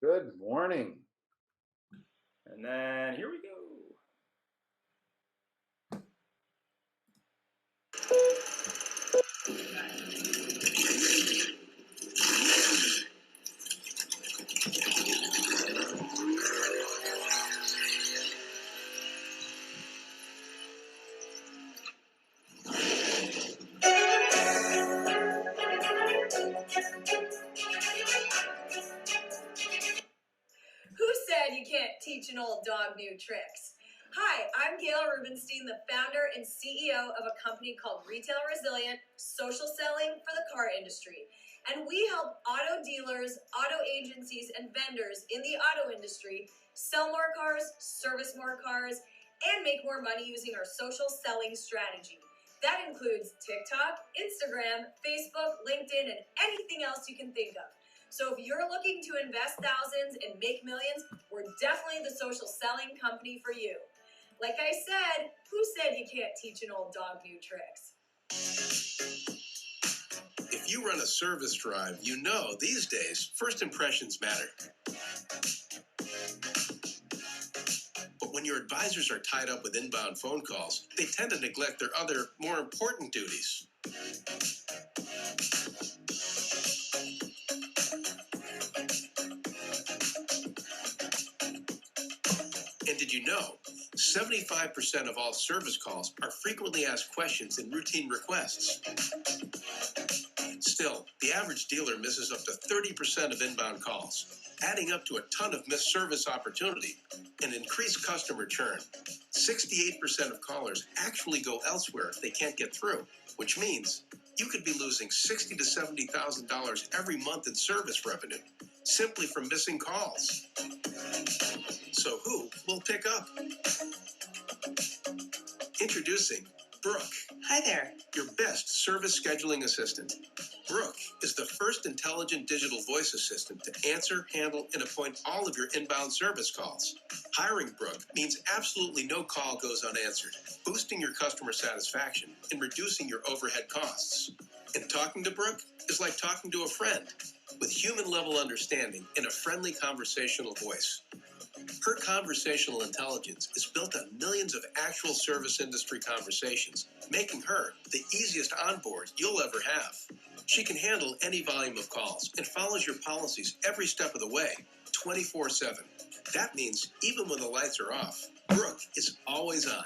Good morning. And then here we go. Who said you can't teach an old dog new tricks? Hi, I'm Gail Rubenstein, the founder and CEO of a company called Retail Resilient, social selling for the car industry. And we help auto dealers, auto agencies, and vendors in the auto industry sell more cars, service more cars, and make more money using our social selling strategy. That includes TikTok, Instagram, Facebook, LinkedIn, and anything else you can think of. So if you're looking to invest thousands and make millions, we're definitely the social selling company for you. Like I said, who said you can't teach an old dog new tricks? If you run a service drive, you know these days first impressions matter. But when your advisors are tied up with inbound phone calls, they tend to neglect their other, more important duties. And did you know 75% of all service calls are frequently asked questions and routine requests? Still, the average dealer misses up to 30% of inbound calls, adding up to a ton of missed service opportunity and increased customer churn. 68% of callers actually go elsewhere if they can't get through, which means you could be losing $60,000 to $70,000 every month in service revenue simply from missing calls. So who will pick up? Introducing Brooke. Hi there. Your best service scheduling assistant. Brooke is the first intelligent digital voice assistant to answer, handle, and appoint all of your inbound service calls. Hiring Brooke means absolutely no call goes unanswered, boosting your customer satisfaction and reducing your overhead costs. And talking to Brooke is like talking to a friend, with human-level understanding and a friendly conversational voice. Her conversational intelligence is built on millions of actual service industry conversations, making her the easiest onboard you'll ever have. She can handle any volume of calls and follows your policies every step of the way, 24/7. That means even when the lights are off, Brooke is always on.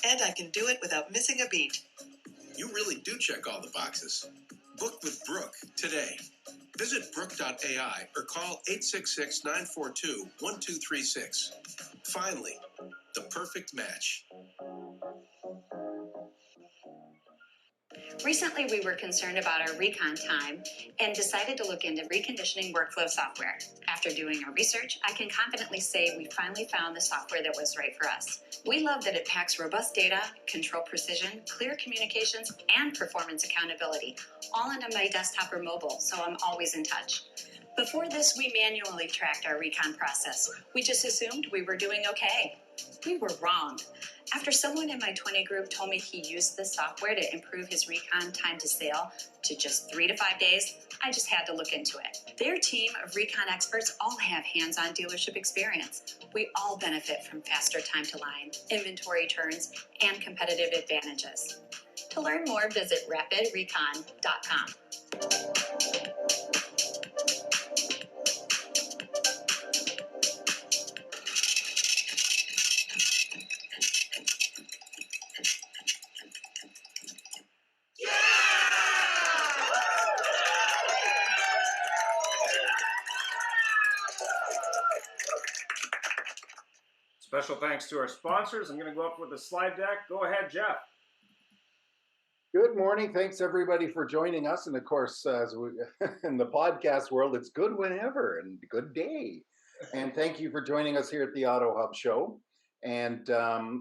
And I can do it without missing a beat. You really do check all the boxes. Book with Brooke today. Visit Brooke.ai or call 866-942-1236. Finally, the perfect match. Recently, we were concerned about our recon time and decided to look into reconditioning workflow software. After doing our research, I can confidently say we finally found the software that was right for us. We love that it packs robust data, control precision, clear communications, and performance accountability, all into my desktop or mobile, so I'm always in touch. Before this, we manually tracked our recon process. We just assumed we were doing okay. We were wrong. After someone in my 20 group told me he used this software to improve his recon time to sale to just 3 to 5 days, I just had to look into it. Their team of recon experts all have hands-on dealership experience. We all benefit from faster time to line, inventory turns, and competitive advantages. To learn more, visit rapidrecon.com. Special thanks to our sponsors. I'm going to go up with the slide deck. Go ahead, Jeff. Good morning. Thanks everybody for joining us. And of course, as we, in the podcast world, it's good whenever and good day. And thank you for joining us here at the Auto Hub Show. And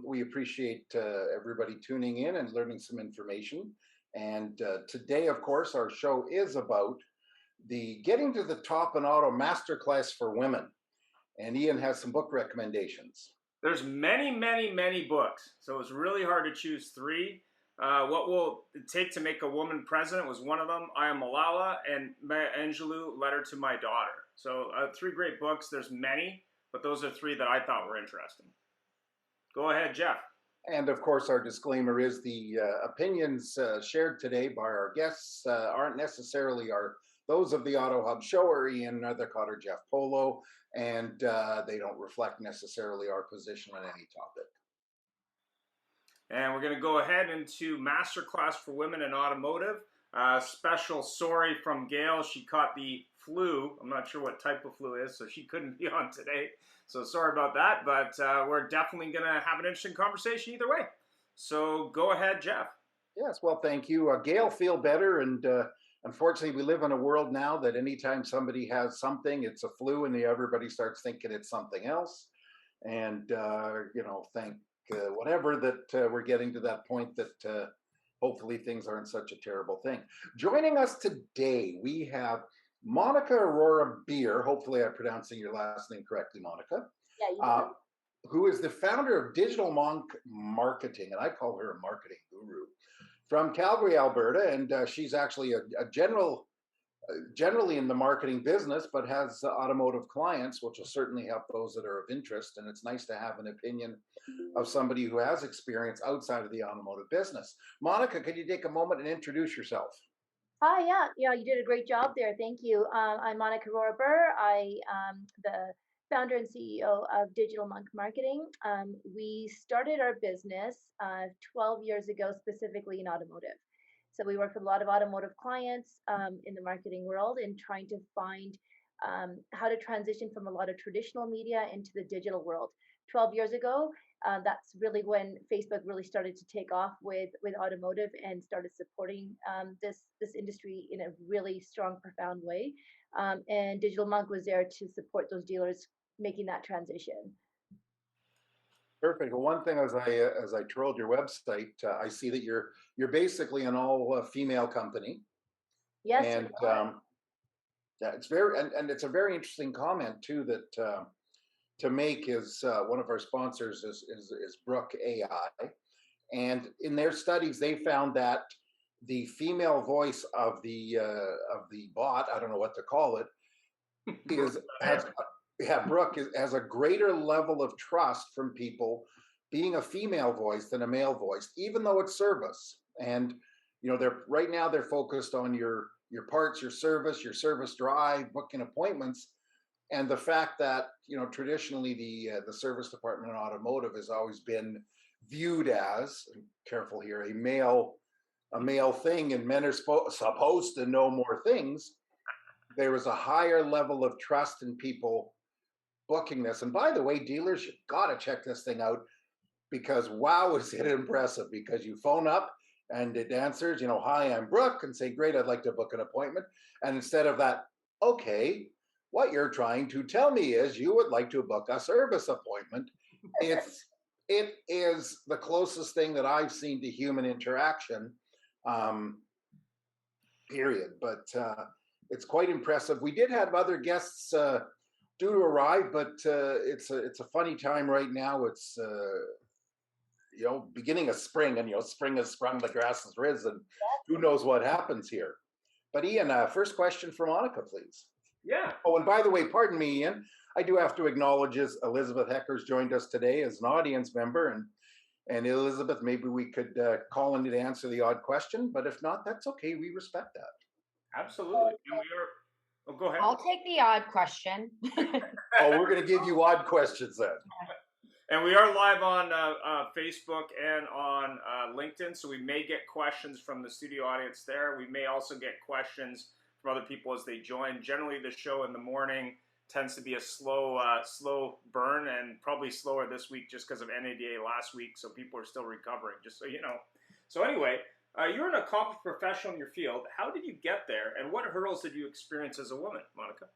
we appreciate everybody tuning in and learning some information. And today, of course, our show is about the Getting to the Top in Auto Masterclass for Women. And Ian has some book recommendations. There's many books, so it's really hard to choose three. What Will It Take to Make a Woman President was one of them. I Am Malala, and Maya Angelou, Letter to My Daughter. So 3 great books. There's many, but those are 3 that I thought were interesting. Go ahead, Jeff. And of course, our disclaimer is the opinions shared today by our guests aren't necessarily those of the Auto Hub show or Ian Nethercott or Jeff Polo, and they don't reflect necessarily our position on any topic. And we're going to go ahead into Masterclass for Women in Automotive. Special sorry from Gail. She caught the flu. I'm not sure what type of flu it is, so she couldn't be on today. So sorry about that, but we're definitely going to have an interesting conversation either way. So go ahead, Jeff. Yes, well, thank you. Gail, feel better. And unfortunately, we live in a world now that anytime somebody has something, it's a flu, and everybody starts thinking it's something else. And, thank whatever that we're getting to that point that hopefully things aren't such a terrible thing. Joining us today, we have Monica Aurora Beer. Hopefully I'm pronouncing your last name correctly, Monica. Yeah, you did. Who is the founder of Digital Monk Marketing, and I call her a marketing guru, from Calgary, Alberta. And she's actually a generally in the marketing business, but has automotive clients, which will certainly help those that are of interest. And it's nice to have an opinion of somebody who has experience outside of the automotive business. Monica, could you take a moment and introduce yourself? Hi, yeah, you did a great job there. Thank you. I'm Monica Rohraber. I am the founder and CEO of Digital Monk Marketing. We started our business 12 years ago, specifically in automotive. So we work with a lot of automotive clients in the marketing world and trying to find how to transition from a lot of traditional media into the digital world. 12 years ago, that's really when Facebook really started to take off with automotive and started supporting this industry in a really strong, profound way. And Digital Monk was there to support those dealers making that transition. Perfect. Well, one thing as I trolled your website, I see that you're basically an all female company. Yes. And yeah, it's very and it's a very interesting comment too that to make is one of our sponsors is Brook AI, and in their studies they found that the female voice of the bot, I don't know what to call it, Brooke has a greater level of trust from people being a female voice than a male voice, even though it's service. And they're focused on your parts, your service drive, booking appointments. And the fact that traditionally the service department in automotive has always been viewed as, careful here, a male thing, and men are supposed to know more things. There was a higher level of trust in people booking this. And by the way, dealers, you've got to check this thing out, because wow, is it impressive, because you phone up and it answers, hi, I'm Brooke, and say, great, I'd like to book an appointment. And instead of that, okay, what you're trying to tell me is you would like to book a service appointment. It is the closest thing that I've seen to human interaction, period. But it's quite impressive. We did have other guests due to arrive, but it's a funny time right now. It's beginning of spring, and spring has sprung, the grass has risen. Who knows what happens here? But Ian, first question for Monica, please. Yeah. Oh, and by the way, pardon me, Ian, I do have to acknowledge Elizabeth Hecker's joined us today as an audience member, and Elizabeth, maybe we could call in to answer the odd question, but if not, that's okay. We respect that. Absolutely. And go ahead. I'll take the odd question. Oh, we're going to give you odd questions then. And we are live on Facebook and on LinkedIn, so we may get questions from the studio audience there. We may also get questions from other people as they join. Generally, the show in the morning tends to be a slow burn, and probably slower this week just because of NADA last week, so people are still recovering, just so you know. So anyway, you're an accomplished professional in your field. How did you get there, and what hurdles did you experience as a woman, Monica?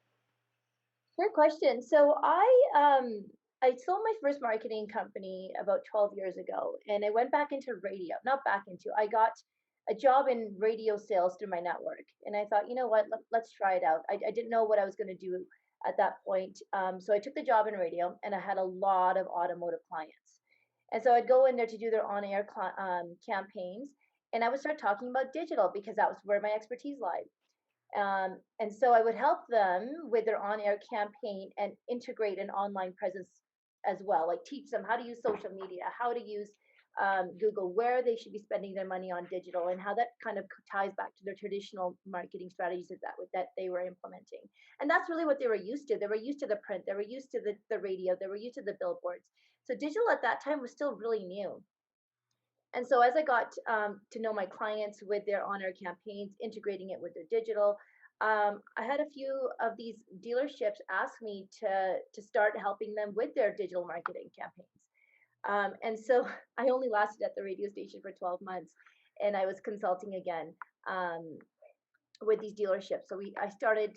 Great question. So I sold my first marketing company about 12 years ago, and I went back into radio. I got a job in radio sales through my network, and I thought, you know what, let's try it out. I didn't know what I was going to do at that point, so I took the job in radio, and I had a lot of automotive clients, and so I'd go in there to do their on-air campaigns, and I would start talking about digital because that was where my expertise lied. And so I would help them with their on-air campaign and integrate an online presence as well, like teach them how to use social media, how to use Google, where they should be spending their money on digital, and how that kind of ties back to their traditional marketing strategies that they were implementing. And that's really what they were used to. They were used to the print, they were used to the radio, they were used to the billboards. So digital at that time was still really new. And so as I got to know my clients with their on-air campaigns, integrating it with their digital, I had a few of these dealerships ask me to start helping them with their digital marketing campaigns. And so I only lasted at the radio station for 12 months, and I was consulting again with these dealerships. So I started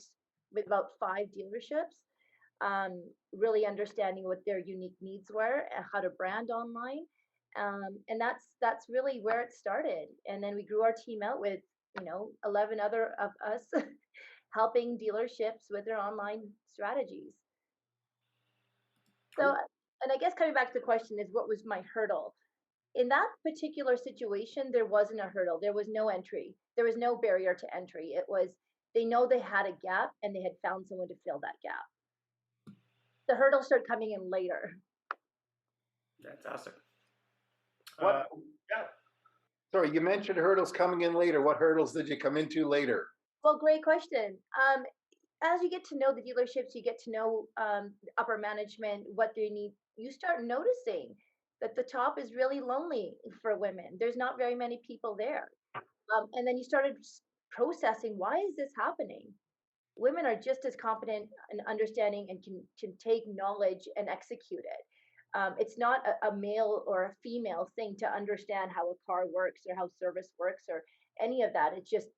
with about 5 dealerships, really understanding what their unique needs were, and how to brand online, and that's really where it started. And then we grew our team out with 11 other of us helping dealerships with their online strategies. So, and I guess coming back to the question is, what was my hurdle? In that particular situation, there wasn't a hurdle. There was no entry. There was no barrier to entry. It was, they know they had a gap and they had found someone to fill that gap. The hurdles started coming in later. Fantastic. What? Yeah. Sorry, you mentioned hurdles coming in later. What hurdles did you come into later? Well, great question. As you get to know the dealerships, you get to know upper management, what they need. You start noticing that the top is really lonely for women. There's not very many people there. And then you started processing, why is this happening? Women are just as competent in understanding and can take knowledge and execute it. It's not a male or a female thing to understand how a car works or how service works or any of that. It's just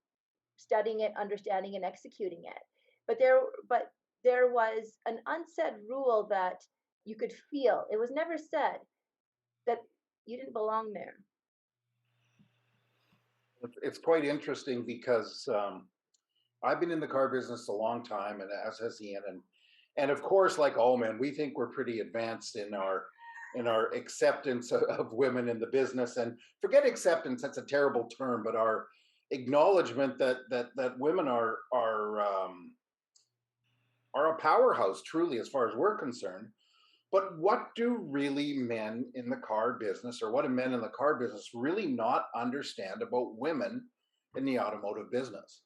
studying it, understanding, and executing it. But there was an unsaid rule that you could feel. It was never said that you didn't belong there. It's quite interesting because I've been in the car business a long time, and as has Ian, and of course, like all men, we think we're pretty advanced in our acceptance of women in the business. And forget acceptance; that's a terrible term, but our acknowledgement that women are a powerhouse, truly, as far as we're concerned. But what do really men in the car business, or what do men in the car business really not understand about women in the automotive business?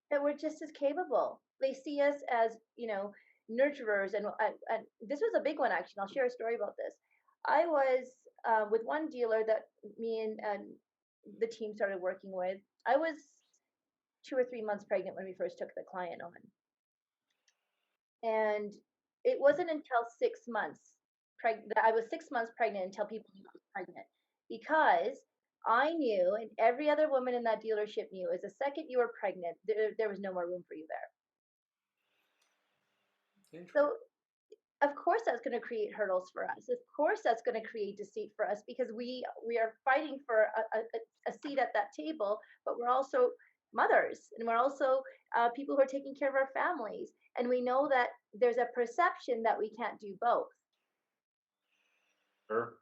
That we're just as capable. They see us as, nurturers. And this was a big one, actually. I'll share a story about this. I was with one dealer that me and the team started working with. I was 2 or 3 months pregnant when we first took the client on. And it wasn't until 6 months I was 6 months pregnant until people knew I was pregnant, because I knew, and every other woman in that dealership knew, is the second you were pregnant, there was no more room for you there. So of course that's going to create hurdles for us. Of course that's going to create deceit for us, because we are fighting for a seat at that table, but we're also mothers, and we're also people who are taking care of our families, and we know that there's a perception that we can't do both. Sure.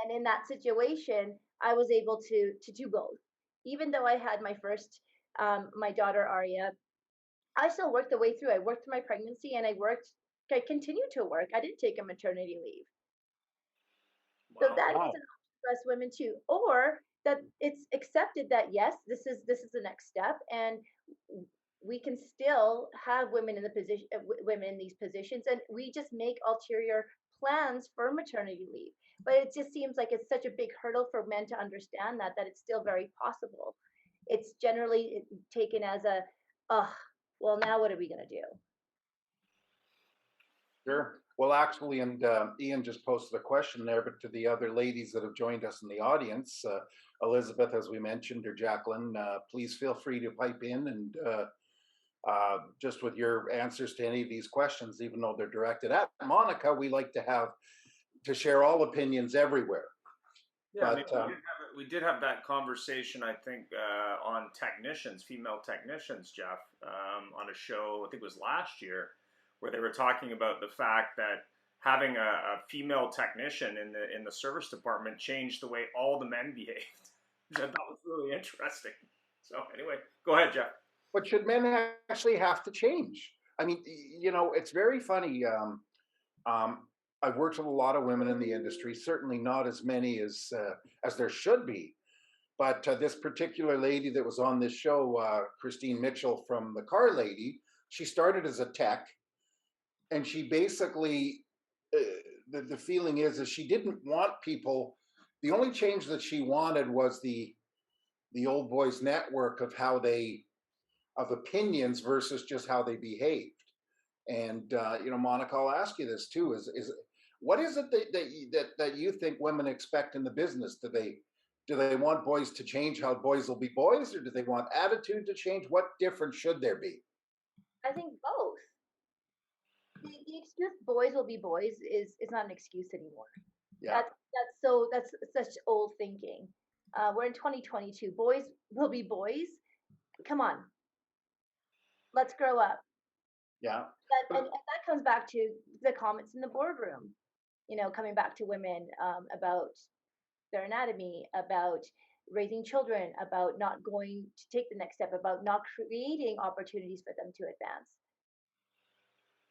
And in that situation, I was able to do both. Even though I had my first, my daughter Aria, I still worked the way through. I worked through my pregnancy, and I continued to work. I didn't take a maternity leave. Wow. So that is an option for us women too, or that it's accepted that yes, this is the next step, and we can still have women in women in these positions, and we just make ulterior plans for maternity leave. But it just seems like it's such a big hurdle for men to understand that it's still very possible. It's generally taken as a, well, now what are we going to do? Sure. Well, actually, and Ian just posted a question there, but to the other ladies that have joined us in the audience, Elizabeth, as we mentioned, or Jacqueline, please feel free to pipe in and just with your answers to any of these questions, even though they're directed at Monica. We like to share all opinions everywhere. Yeah, but, we did have that conversation, I think, on technicians, female technicians, Jeff, on a show, I think it was last year, where they were talking about the fact that having a female technician in the service department changed the way all the men behaved, which I thought was really interesting. So anyway, go ahead, Jeff. But should men actually have to change? I mean, it's very funny. Um, I've worked with a lot of women in the industry, certainly not as many as there should be. But this particular lady that was on this show, Christine Mitchell from the Car Lady, she started as a tech, and she basically the feeling is she didn't want people. The only change that she wanted was the old boys network of how they of opinions versus just how they behaved. And Monica, I'll ask you this too: is what is it that you think women expect in the business? Do they want boys to change how boys will be boys, or do they want attitude to change? What difference should there be? I think both. The excuse "boys will be boys" is not an excuse anymore. Yeah, That's such old thinking. We're in 2022. Boys will be boys. Come on, let's grow up. yeah. And that comes back to the comments in the boardroom. Coming back to women about their anatomy, about raising children, about not going to take the next step, about not creating opportunities for them to advance.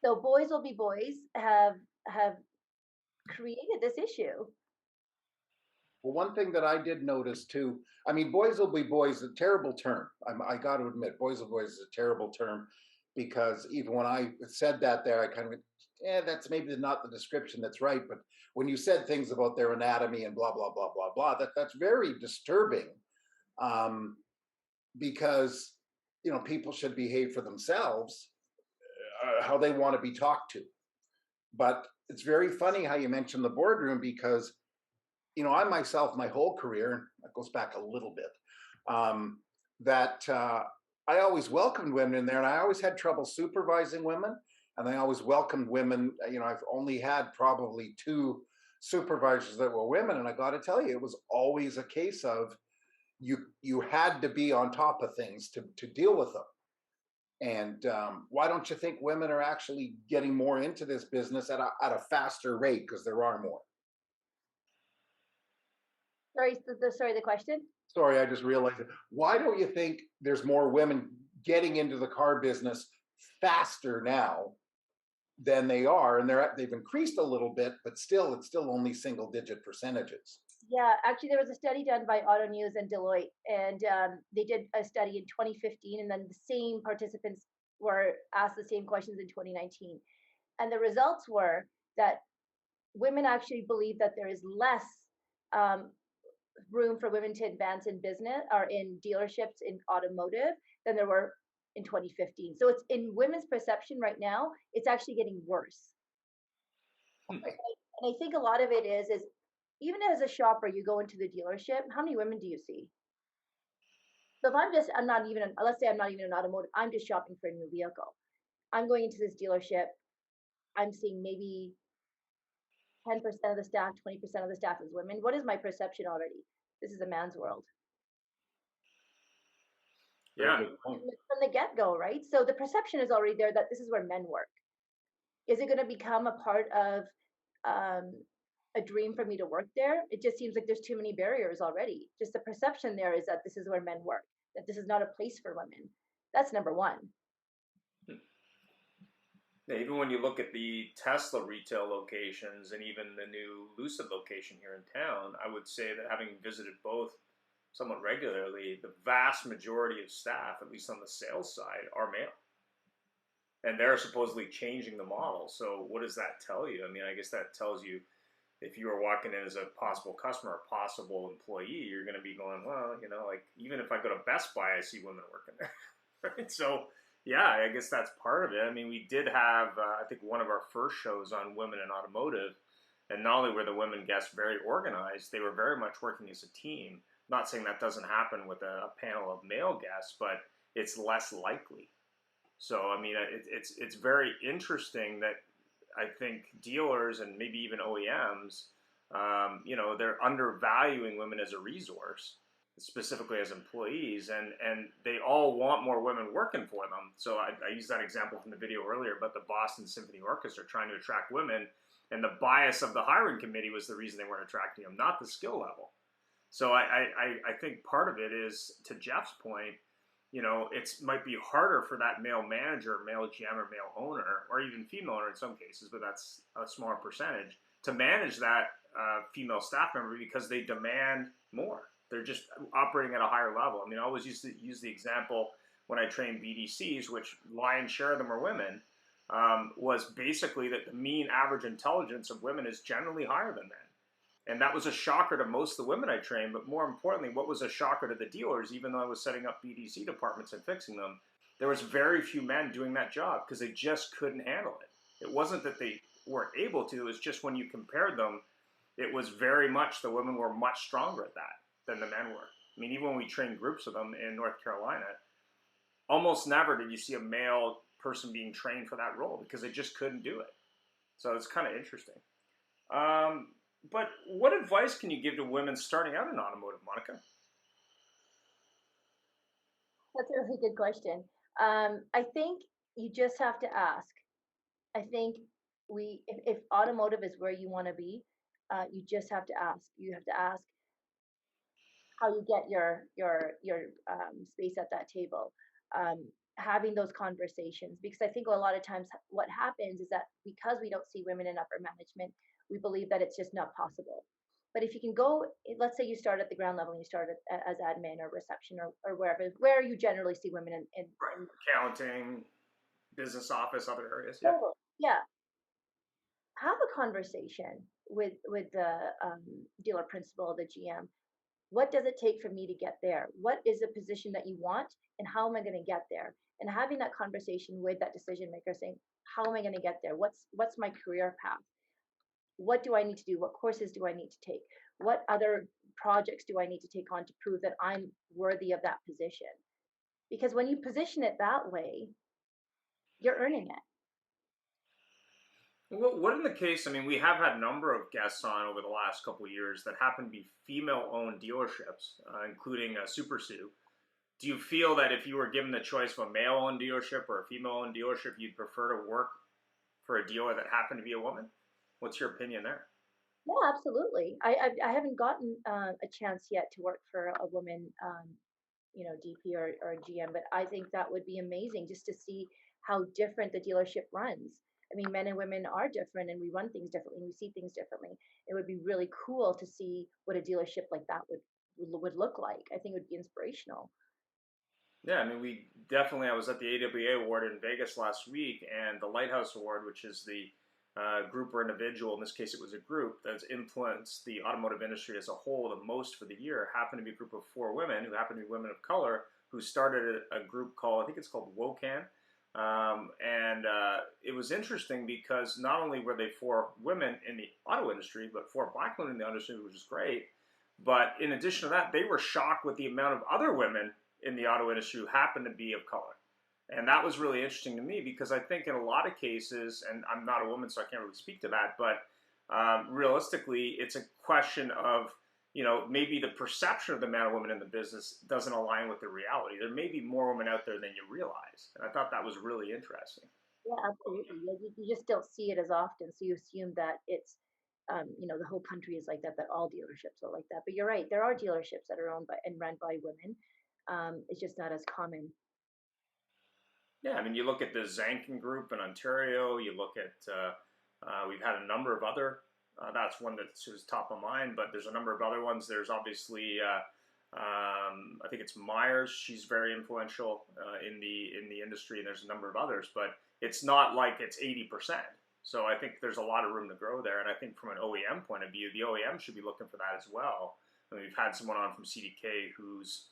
So boys will be boys have created this issue. Well, one thing that I did notice too, I mean, boys will be boys, a terrible term. I got to admit, boys will be boys is a terrible term because even when I said that there, I kind of went, that's maybe not the description that's right. But when you said things about their anatomy and blah, blah, blah, blah, blah, that's very disturbing um, because, people should behave for themselves, how they want to be talked to. But it's very funny how you mentioned the boardroom because I myself, my whole career, that goes back a little bit, that I always welcomed women in there, and I always had trouble supervising women, and I always welcomed women. I've only had probably 2 supervisors that were women, and I got to tell you, it was always a case of you had to be on top of things to deal with them. And why don't you think women are actually getting more into this business at a faster rate because there are more? Sorry, the question. Sorry, I just realized it. Why don't you think there's more women getting into the car business faster now than they are? And they've increased a little bit, but it's still only single-digit percentages. Yeah, actually, there was a study done by Auto News and Deloitte, and they did a study in 2015, and then the same participants were asked the same questions in 2019. And the results were that women actually believe that there is less um, room for women to advance in business or in dealerships in automotive than there were in 2015. So it's in women's perception right now, it's actually getting worse. And I think a lot of it is even as a shopper, you go into the dealership, how many women do you see? So if let's say I'm not even an automotive, I'm just shopping for a new vehicle. I'm going into this dealership, I'm seeing maybe 10% of the staff, 20% of the staff is women. What is my perception already? This is a man's world. Yeah. From the get-go, right? So the perception is already there that this is where men work. Is it going to become a part of a dream for me to work there? It just seems like there's too many barriers already. Just the perception there is that this is where men work, that this is not a place for women. That's number one. Yeah, even when you look at the Tesla retail locations and even the new Lucid location here in town, I would say that having visited both somewhat regularly, the vast majority of staff, at least on the sales side, are male. And they're supposedly changing the model. So what does that tell you? I mean, I guess that tells you if you are walking in as a possible customer, a possible employee, you're going to be going, well, like even if I go to Best Buy, I see women working there. Right? So yeah, I guess that's part of it. I mean, we did have, I think, one of our first shows on women in automotive, and not only were the women guests very organized, they were very much working as a team. Not saying that doesn't happen with a panel of male guests, but it's less likely. So, I mean, it's very interesting that I think dealers and maybe even OEMs, they're undervaluing women as a resource, specifically as employees, and they all want more women working for them. So I used that example from the video earlier about the Boston Symphony Orchestra trying to attract women, and the bias of the hiring committee was the reason they weren't attracting them, not the skill level. So I think part of it is, to Jeff's point, it might be harder for that male manager, male GM, or male owner, or even female owner in some cases, but that's a smaller percentage, to manage that female staff member because they demand more. They're just operating at a higher level. I mean, I always used to use the example when I trained BDCs, which lion's share of them are women, was basically that the mean average intelligence of women is generally higher than men. And that was a shocker to most of the women I trained, but more importantly, what was a shocker to the dealers, even though I was setting up BDC departments and fixing them, there was very few men doing that job because they just couldn't handle it. It wasn't that they weren't able to, it was just when you compared them, it was very much the women were much stronger at that than the men were. I mean, even when we trained groups of them in North Carolina, almost never did you see a male person being trained for that role because they just couldn't do it. So it's kind of interesting. But what advice can you give to women starting out in automotive, Monica? That's a really good question. I think you just have to ask. I think if automotive is where you want to be, you just have to ask. You have to ask how you get your space at that table. Having those conversations, because I think a lot of times what happens is that because we don't see women in upper management, we believe that it's just not possible. But if you can go, let's say you start at the ground level and you start as admin or reception or wherever, where you generally see women in accounting, business office, other areas. Yeah. Yeah. Have a conversation with the dealer principal, the GM. What does it take for me to get there? What is the position that you want, and how am I going to get there? And having that conversation with that decision maker, saying, how am I going to get there? What's my career path? What do I need to do? What courses do I need to take? What other projects do I need to take on to prove that I'm worthy of that position? Because when you position it that way, you're earning it. What in the case, I mean, we have had a number of guests on over the last couple of years that happen to be female-owned dealerships, including Super Sue. Do you feel that if you were given the choice of a male-owned dealership or a female-owned dealership, you'd prefer to work for a dealer that happened to be a woman? What's your opinion there? Yeah, absolutely. I haven't gotten a chance yet to work for a woman, DP or GM, but I think that would be amazing just to see how different the dealership runs. I mean, men and women are different, and we run things differently, and we see things differently. It would be really cool to see what a dealership like that would look like. I think it would be inspirational. Yeah, I mean, I was at the AWA Award in Vegas last week, and the Lighthouse Award, which is the group or individual, in this case it was a group, that's influenced the automotive industry as a whole the most for the year, happened to be a group of 4 women who happened to be women of color who started a group called, I think it's called WOCAN. It was interesting because not only were they 4 women in the auto industry, but 4 black women in the industry, which is great. But in addition to that, they were shocked with the amount of other women in the auto industry who happened to be of color. And that was really interesting to me because I think in a lot of cases, and I'm not a woman, so I can't really speak to that, but realistically, it's a question of, maybe the perception of the man or woman in the business doesn't align with the reality. There may be more women out there than you realize. And I thought that was really interesting. Yeah, absolutely. You just don't see it as often, so you assume that it's, the whole country is like that all dealerships are like that. But you're right, there are dealerships that are owned by and run by women. It's just not as common. Yeah, I mean, you look at the Zankin Group in Ontario. You look at, we've had a number of other, that's one that's just top of mind, but there's a number of other ones. There's obviously, I think it's Myers. She's very influential in the industry, and there's a number of others, but it's not like it's 80%. So I think there's a lot of room to grow there, and I think from an OEM point of view, the OEM should be looking for that as well. I mean, we've had someone on from CDK whose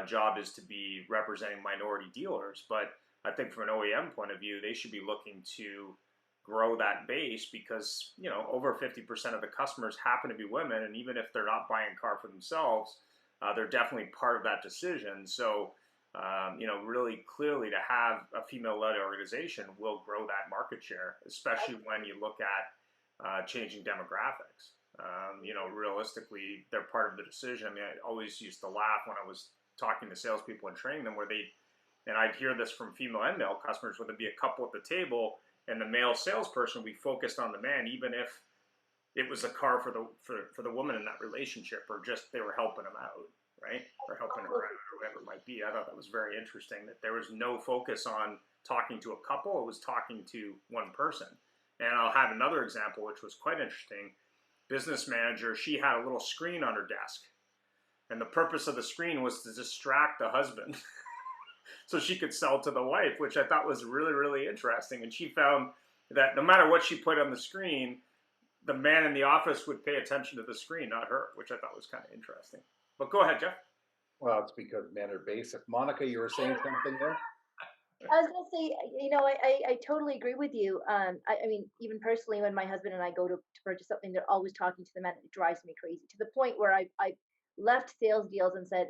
job is to be representing minority dealers, but I think from an OEM point of view, they should be looking to grow that base because, over 50% of the customers happen to be women. And even if they're not buying a car for themselves, they're definitely part of that decision. So, really clearly to have a female-led organization will grow that market share, especially when you look at changing demographics. Realistically, they're part of the decision. I mean, I always used to laugh when I was talking to salespeople and training them and I'd hear this from female and male customers, where there'd be a couple at the table and the male salesperson would be focused on the man, even if it was a car for the woman in that relationship, or just they were helping them out. right? Or helping her out or whatever it might be. I thought that was very interesting that there was no focus on talking to a couple. It was talking to one person. And I'll have another example, which was quite interesting. Business manager, she had a little screen on her desk. And the purpose of the screen was to distract the husband so she could sell to the wife, which I thought was really, really interesting. And she found that no matter what she put on the screen, the man in the office would pay attention to the screen, not her, which I thought was kind of interesting. But go ahead, Jeff. Well, it's because men are basic. Monica, you were saying something there? I was gonna say, I totally agree with you. I mean, even personally, when my husband and I go to purchase something, they're always talking to the man. It drives me crazy to the point where I left sales deals and said,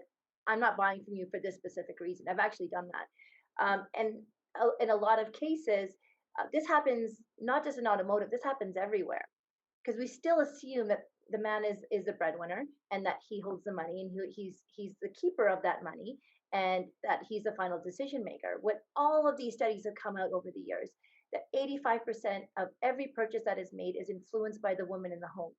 I'm not buying from you for this specific reason. I've actually done that. And in a lot of cases, this happens not just in automotive. This happens everywhere because we still assume that the man is the breadwinner and that he holds the money and he's the keeper of that money and that he's the final decision maker. What all of these studies have come out over the years, that 85% of every purchase that is made is influenced by the woman in the home.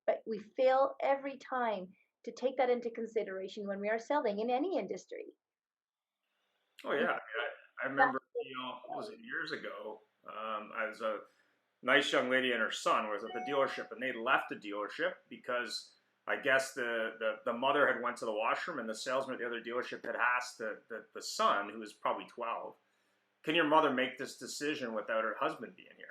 But we fail every time to take that into consideration when we are selling in any industry. Oh yeah, I remember, what was it, years ago? I was a nice young lady and her son was at the dealership, and they left the dealership because I guess the mother had went to the washroom, and the salesman at the other dealership had asked the son, who was probably 12, can your mother make this decision without her husband being here?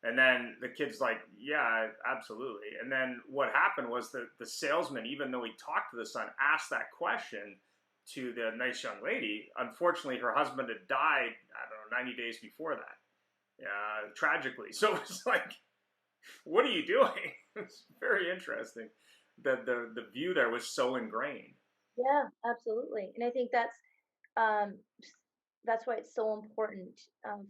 And then the kid's like, yeah, absolutely. And then what happened was the salesman, even though he talked to the son, asked that question to the nice young lady. Unfortunately, her husband had died, I don't know, 90 days before that, tragically. So it's like, what are you doing? It's very interesting that the view there was so ingrained. Yeah, absolutely. And I think um, that's why it's so important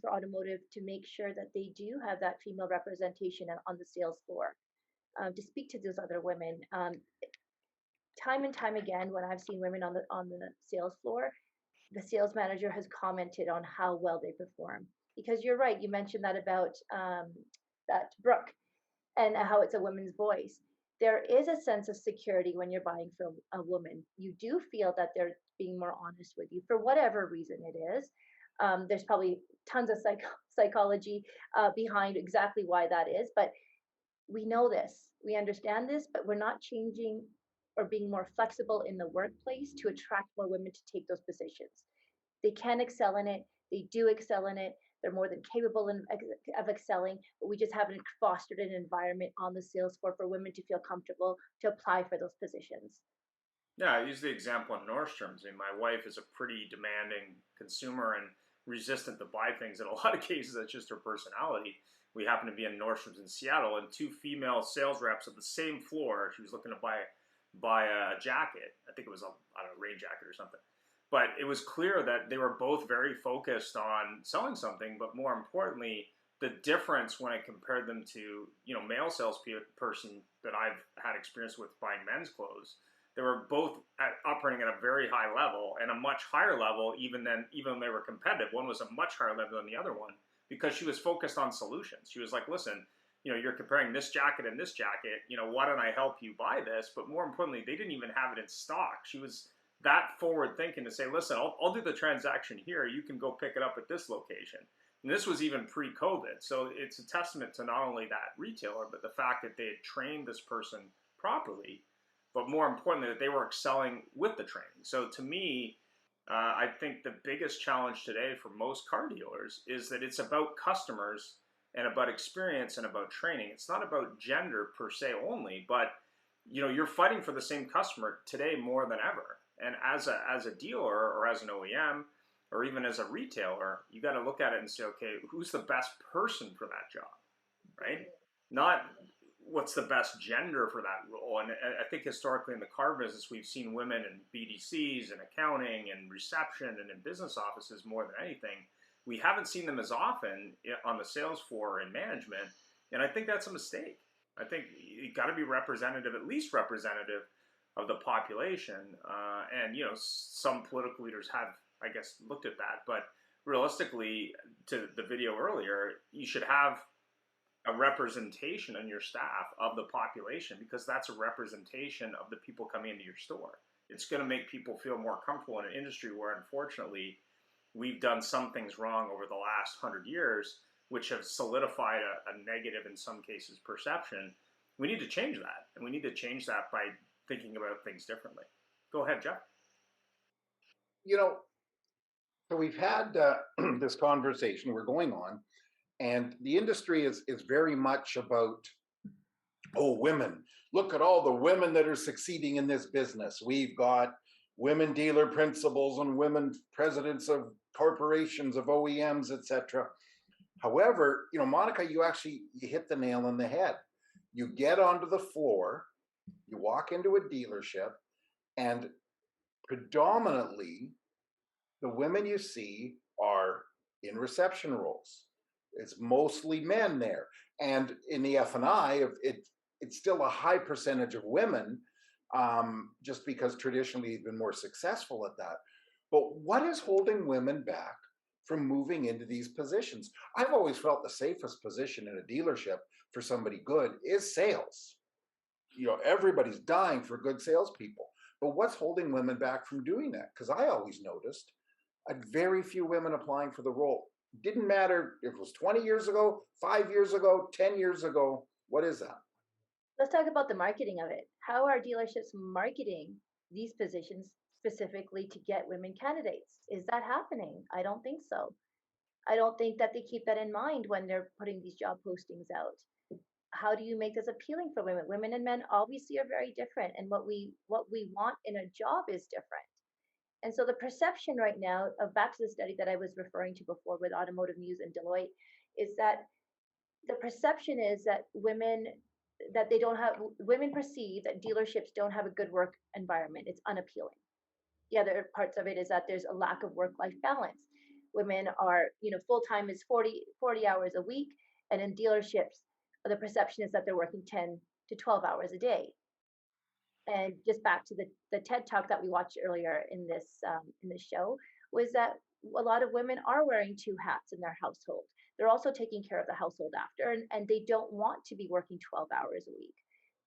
for automotive to make sure that they do have that female representation on the sales floor to speak to those other women. Time and time again, when I've seen women on the sales floor, the sales manager has commented on how well they perform. Because you're right, you mentioned that about that Brooke and how it's a woman's voice. There is a sense of security when you're buying from a woman. You do feel that they're being more honest with you for whatever reason it is. There's probably tons of psychology behind exactly why that is, but we know this, we understand this, but we're not changing or being more flexible in the workplace to attract more women to take those positions. They can excel in it. They do excel in it. They're more than capable of excelling, but we just haven't fostered an environment on the sales floor for women to feel comfortable to apply for those positions. Yeah, I use the example in Nordstrom's. I mean, my wife is a pretty demanding consumer and resistant to buy things. In a lot of cases, that's just her personality. We happened to be in Nordstrom's in Seattle, and two female sales reps at the same floor. She was looking to buy a jacket. I think it was I don't know, rain jacket or something. But it was clear that they were both very focused on selling something, but more importantly, the difference when I compared them to, male salesperson that I've had experience with buying men's clothes, they were both operating at a very high level and a much higher level even when they were competitive. One was a much higher level than the other one because she was focused on solutions. She was like, listen, you're comparing this jacket and this jacket, why don't I help you buy this? But more importantly, they didn't even have it in stock. She was that forward thinking to say, listen, I'll do the transaction here. You can go pick it up at this location. And this was even pre-COVID. So it's a testament to not only that retailer, but the fact that they had trained this person properly, but more importantly, that they were excelling with the training. So to me, I think the biggest challenge today for most car dealers is that it's about customers and about experience and about training. It's not about gender per se only, but you're fighting for the same customer today more than ever. And as a dealer or as an OEM or even as a retailer, you got to look at it and say, okay, who's the best person for that job, right? Not what's the best gender for that role. And I think historically in the car business, we've seen women in BDCs and accounting and reception and in business offices more than anything. We haven't seen them as often on the sales floor and management. And I think that's a mistake. I think you got to be representative, at least representative of the population. And, some political leaders have, I guess, looked at that. But realistically, to the video earlier, you should have a representation in your staff of the population because that's a representation of the people coming into your store. it's going to make people feel more comfortable in an industry where, unfortunately, we've done some things wrong over the last 100 years, which have solidified a negative, in some cases, perception. We need to change that, and we need to change that by thinking about things differently. Go ahead, Jeff. You know, so we've had this conversation, we're going on, and the industry is very much about, oh, women. Look at all the women that are succeeding in this business. We've got women dealer principals and women presidents of corporations, of OEMs, etc. However, Monica, you hit the nail on the head. You get onto the floor, you walk into a dealership, and predominantly the women you see are in reception roles. It's mostly men there. And in the F&I, it's still a high percentage of women, just because traditionally they've been more successful at that. But what is holding women back from moving into these positions? I've always felt the safest position in a dealership for somebody good is sales. Everybody's dying for good salespeople. But what's holding women back from doing that? Because I always noticed very few women applying for the role. Didn't matter if it was 20 years ago, 5 years ago, 10 years ago. What is that? Let's talk about the marketing of it. How are dealerships marketing these positions specifically to get women candidates? Is that happening? I don't think so. I don't think that they keep that in mind when they're putting these job postings out. How do you make this appealing for women? Women and men obviously are very different, and what we want in a job is different. And so the perception right now, back to the study that I was referring to before with Automotive News and Deloitte, is that the perception is that women perceive that dealerships don't have a good work environment. It's unappealing. The other parts of it is that there's a lack of work-life balance. Women are, full-time is 40 hours a week, and in dealerships, the perception is that they're working 10 to 12 hours a day. And just back to the TED Talk that we watched earlier in this show, was that a lot of women are wearing two hats in their household. They're also taking care of the household after, and they don't want to be working 12 hours a week.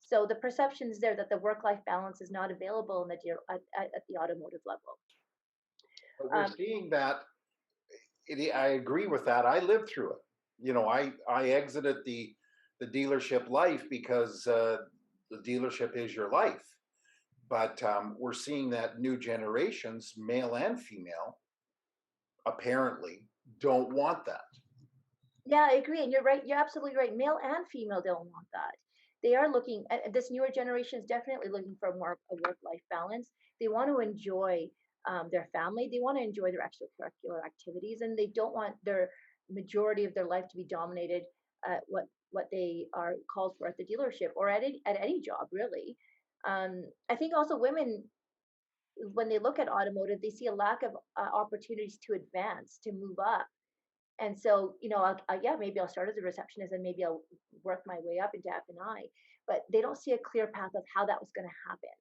So the perception is there that the work-life balance is not available at the automotive level. But we're seeing that. I agree with that. I lived through it. I exited the dealership life because the dealership is your life. But we're seeing that new generations, male and female, apparently don't want that. Yeah, I agree. And you're right. You're absolutely right. Male and female don't want that. They are looking at this newer generation is definitely looking for more a work-life balance. They want to enjoy their family. They want to enjoy their extracurricular activities, and they don't want their majority of their life to be dominated at what they are called for at the dealership or at any job, really. I think also women, when they look at automotive, they see a lack of opportunities to advance, to move up. And so, maybe I'll start as a receptionist and maybe I'll work my way up into F&I, but they don't see a clear path of how that was going to happen.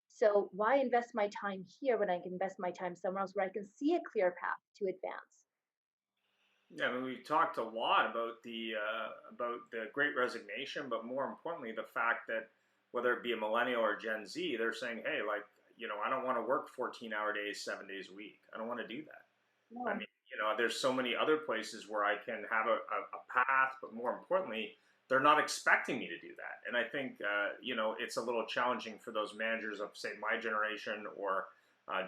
So why invest my time here when I can invest my time somewhere else where I can see a clear path to advance? Yeah, I mean, we've talked a lot about the Great Resignation, but more importantly, the fact that whether it be a millennial or Gen Z, they're saying, hey, I don't want to work 14-hour days, 7 days a week. I don't want to do that. No. I mean, there's so many other places where I can have a path, but more importantly, they're not expecting me to do that. And I think, it's a little challenging for those managers of, say, my generation or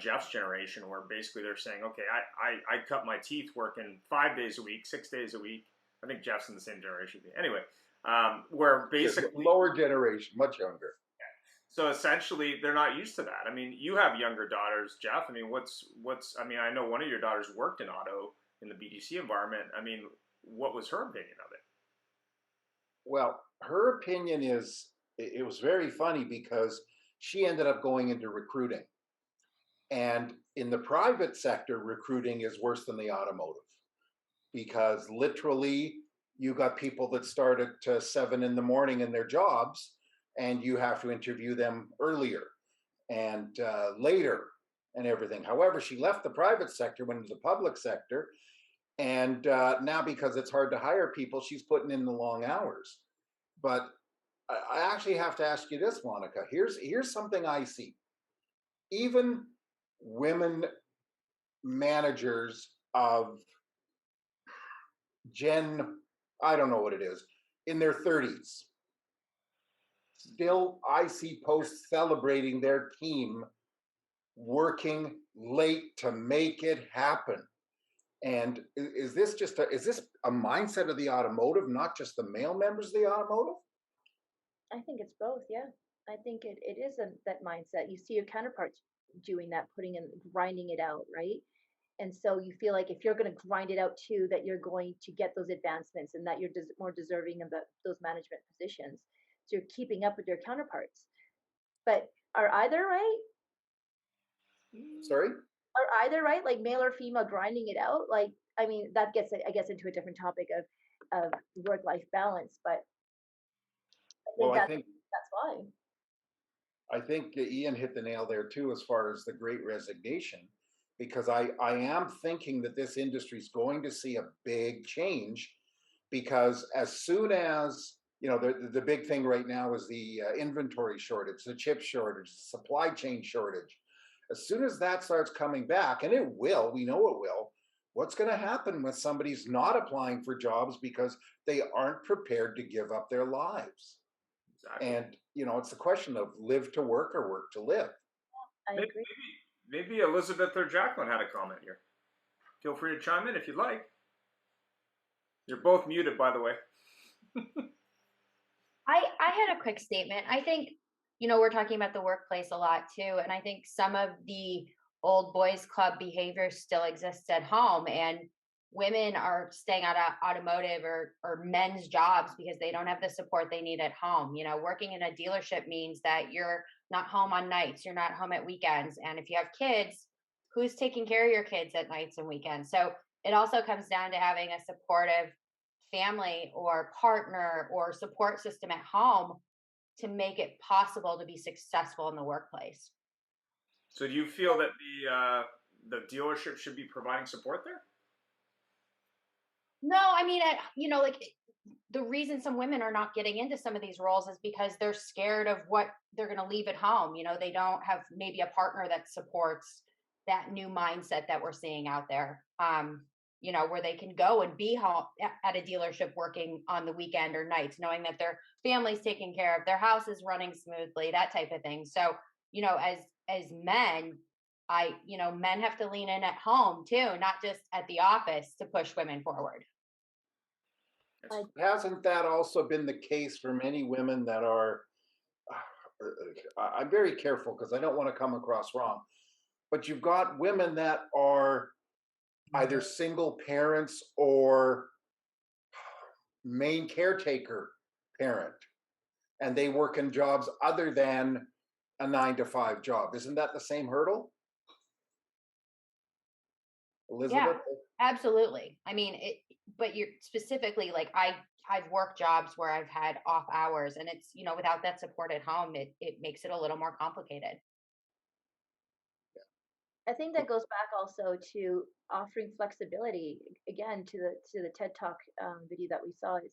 Jeff's generation, where basically they're saying, okay, I cut my teeth working 5 days a week, 6 days a week. I think Jeff's in the same generation. Anyway, where basically lower generation, much younger. So essentially, they're not used to that. I mean, you have younger daughters, Jeff. I mean, I know one of your daughters worked in auto in the BDC environment. I mean, what was her opinion of it? Well, her opinion is, it was very funny because she ended up going into recruiting. And in the private sector, recruiting is worse than the automotive, because literally you got people that start at 7 in the morning in their jobs, and you have to interview them earlier and later and everything. However, she left the private sector, went into the public sector, and now because it's hard to hire people, she's putting in the long hours. But I actually have to ask you this, Monica. Here's something I see. even women managers of I don't know what it is, in their 30s, still I see posts celebrating their team working late to make it happen. And is this a mindset of the automotive, not just the male members of the automotive? I think it's both. Yeah, I think it is that mindset. You see your counterparts doing that, putting in, grinding it out, right? And so you feel like if you're going to grind it out too, that you're going to get those advancements and that you're more deserving of those management positions. So you're keeping up with your counterparts. But are either right? Sorry? Are either right? Like male or female grinding it out? Like, I mean, that gets, I guess, into a different topic of work-life balance. But I think Well, that's why. I think Ian hit the nail there too, as far as the Great Resignation, because I am thinking that this industry is going to see a big change, because as soon as the big thing right now is the inventory shortage, the chip shortage, the supply chain shortage. As soon as that starts coming back, and it will, we know it will. What's going to happen when somebody's not applying for jobs because they aren't prepared to give up their lives? Exactly. And it's a question of live to work or work to live. I Maybe, agree. maybe Elizabeth or Jacqueline had a comment here. Feel free to chime in if you'd like. You're both muted, by the way. I had a quick statement. I think, we're talking about the workplace a lot too. And I think some of the old boys club behavior still exists at home, and women are staying out of automotive or men's jobs because they don't have the support they need at home. Working in a dealership means that you're not home on nights, you're not home at weekends. And if you have kids, who's taking care of your kids at nights and weekends? So it also comes down to having a supportive family or partner or support system at home to make it possible to be successful in the workplace. So do you feel that the dealership should be providing support there? No, I mean, like the reason some women are not getting into some of these roles is because they're scared of what they're going to leave at home. They don't have maybe a partner that supports that new mindset that we're seeing out there. Where they can go and be home at a dealership working on the weekend or nights, knowing that their family's taken care of, their house is running smoothly, that type of thing. So, as men, men have to lean in at home too, not just at the office to push women forward. Hasn't that also been the case for many women that are, I'm very careful because I don't want to come across wrong, but you've got women that are either single parents or main caretaker parent, and they work in jobs other than a 9-to-5 job. Isn't that the same hurdle, Elizabeth? Yeah, absolutely. I mean, but you're specifically like I've worked jobs where I've had off hours, and it's, without that support at home, it makes it a little more complicated. I think that goes back also to offering flexibility again to the TED Talk video that we saw, is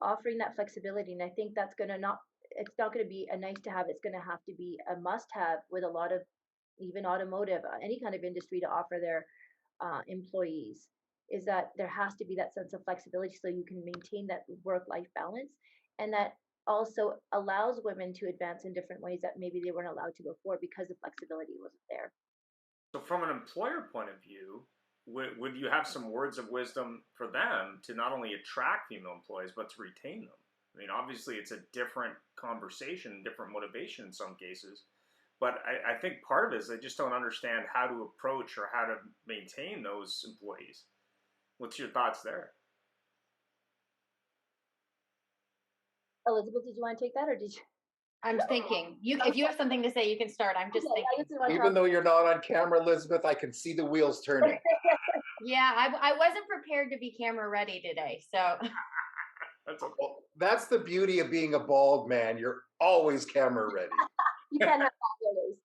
offering that flexibility. And I think that's going to it's not going to be a nice to have, it's going to have to be a must have with a lot of, even automotive, any kind of industry, to offer their employees, is that there has to be that sense of flexibility so you can maintain that work-life balance, and that also allows women to advance in different ways that maybe they weren't allowed to before because the flexibility wasn't there. So from an employer point of view, would you have some words of wisdom for them to not only attract female employees, but to retain them? I mean, obviously it's a different conversation, different motivation in some cases, but I think part of it is they just don't understand how to approach or how to maintain those employees. What's your thoughts there? Elizabeth, did you want to take that, or did you? I'm thinking if you have something to say, you can start. I'm just thinking. Even though you're not on camera, Elizabeth, I can see the wheels turning. Yeah, I wasn't prepared to be camera ready today, so. That's okay. Well, that's the beauty of being a bald man. You're always camera ready. You can't have that always.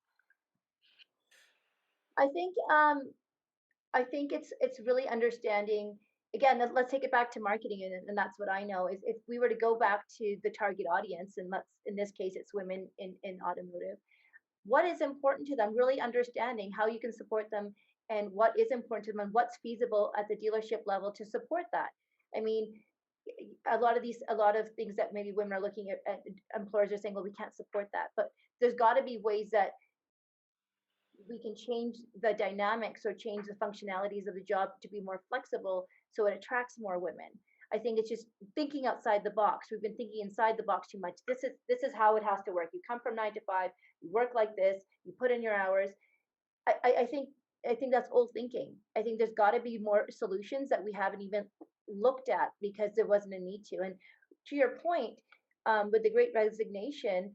I think it's really understanding. Again, let's take it back to marketing, and that's what I know is, if we were to go back to the target audience, and in this case it's women in automotive, what is important to them, really understanding how you can support them and what is important to them and what's feasible at the dealership level to support that. I mean, a lot of things that maybe women are looking at employers are saying, well, we can't support that. But there's got to be ways that we can change the dynamics or change the functionalities of the job to be more flexible so it attracts more women. I think it's just thinking outside the box. We've been thinking inside the box too much. This is how it has to work. You come from 9 to 5, you work like this, you put in your hours. I think that's old thinking. I think there's got to be more solutions that we haven't even looked at because there wasn't a need to. And to your point, with the Great Resignation,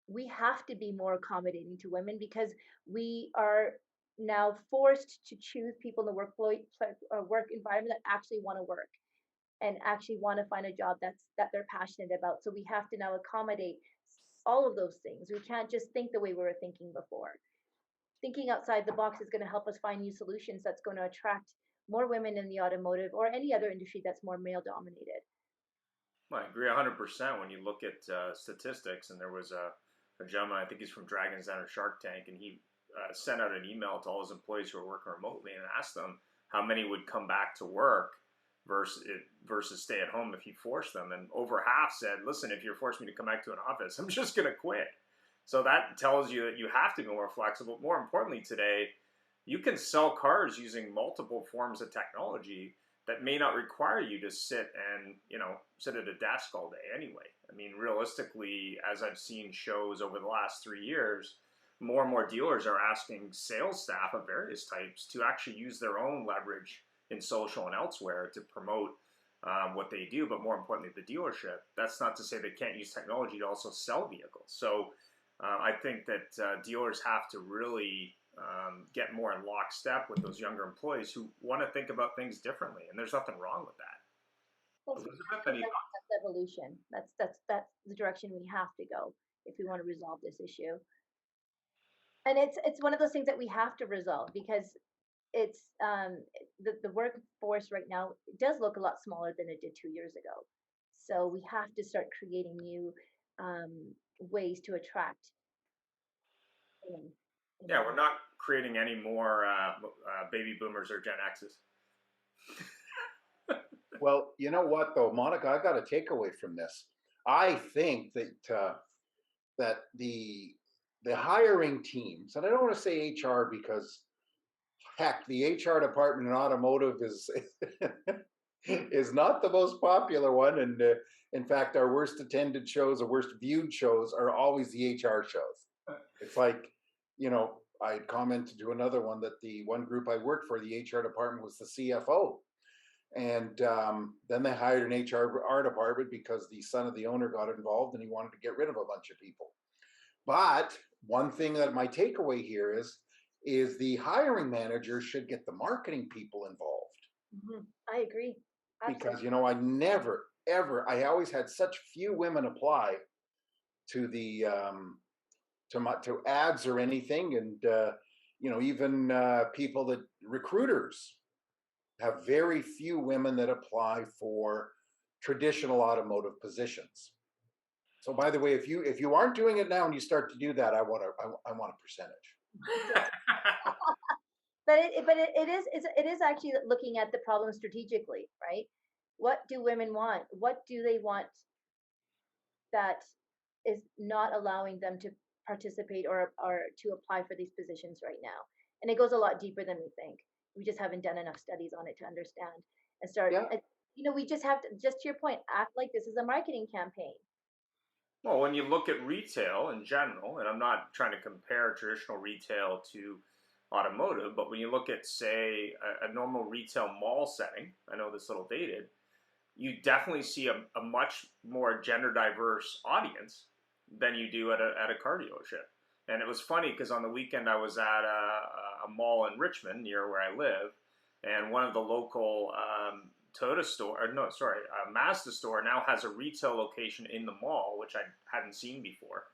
we have to be more accommodating to women because we are now forced to choose people in the work environment that actually want to work and actually want to find a job that they're passionate about. So we have to now accommodate all of those things. We can't just think the way we were thinking before. Thinking outside the box is going to help us find new solutions that's going to attract more women in the automotive or any other industry that's more male dominated. I agree 100% when you look at statistics. And there was a gentleman, I think he's from Dragon's Den or Shark Tank, and he sent out an email to all his employees who are working remotely and asked them how many would come back to work versus stay at home if you force them. And over half said, listen, if you're forcing me to come back to an office, I'm just going to quit. So that tells you that you have to be more flexible. More importantly today, you can sell cars using multiple forms of technology that may not require you to sit at a desk all day anyway. I mean, realistically, as I've seen shows over the last 3 years, more and more dealers are asking sales staff of various types to actually use their own leverage in social and elsewhere to promote what they do, but more importantly, the dealership. That's not to say they can't use technology to also sell vehicles. So I think that dealers have to really get more in lockstep with those younger employees who want to think about things differently, and there's nothing wrong with that. That's evolution. That's the direction we have to go if we want to resolve this issue. And it's one of those things that we have to resolve because it's the workforce right now does look a lot smaller than it did 2 years ago. So we have to start creating new ways to attract. Yeah, we're not creating any more baby boomers or Gen X's. Well, you know what though, Monica, I got a takeaway from this. I think that that the hiring teams, and I don't want to say HR because heck, the HR department in automotive is is not the most popular one, and in fact, our worst attended shows, or worst viewed shows, are always the HR shows. It's like, I commented to another one that the one group I worked for, the HR department was the CFO. And then they hired an HR department because the son of the owner got involved and he wanted to get rid of a bunch of people. But one thing that my takeaway here is the hiring manager should get the marketing people involved. Mm-hmm. I agree. Absolutely. Because I always had such few women apply to the to ads or anything, and even people that recruiters have very few women that apply for traditional automotive positions. So, by the way, if you aren't doing it now and you start to do that, I want a percentage. But it is actually looking at the problem strategically, right? What do women want? What do they want that is not allowing them to participate or to apply for these positions right now? And it goes a lot deeper than we think. We just haven't done enough studies on it to understand and start. Yeah. We just have to, just to your point, act like this is a marketing campaign. Well, when you look at retail in general, and I'm not trying to compare traditional retail to automotive, but when you look at, say, a normal retail mall setting, I know this is a little dated, you definitely see a much more gender diverse audience than you do at a car dealership. And it was funny because on the weekend I was at a mall in Richmond near where I live, and one of the local Mazda store now has a retail location in the mall, which I hadn't seen before.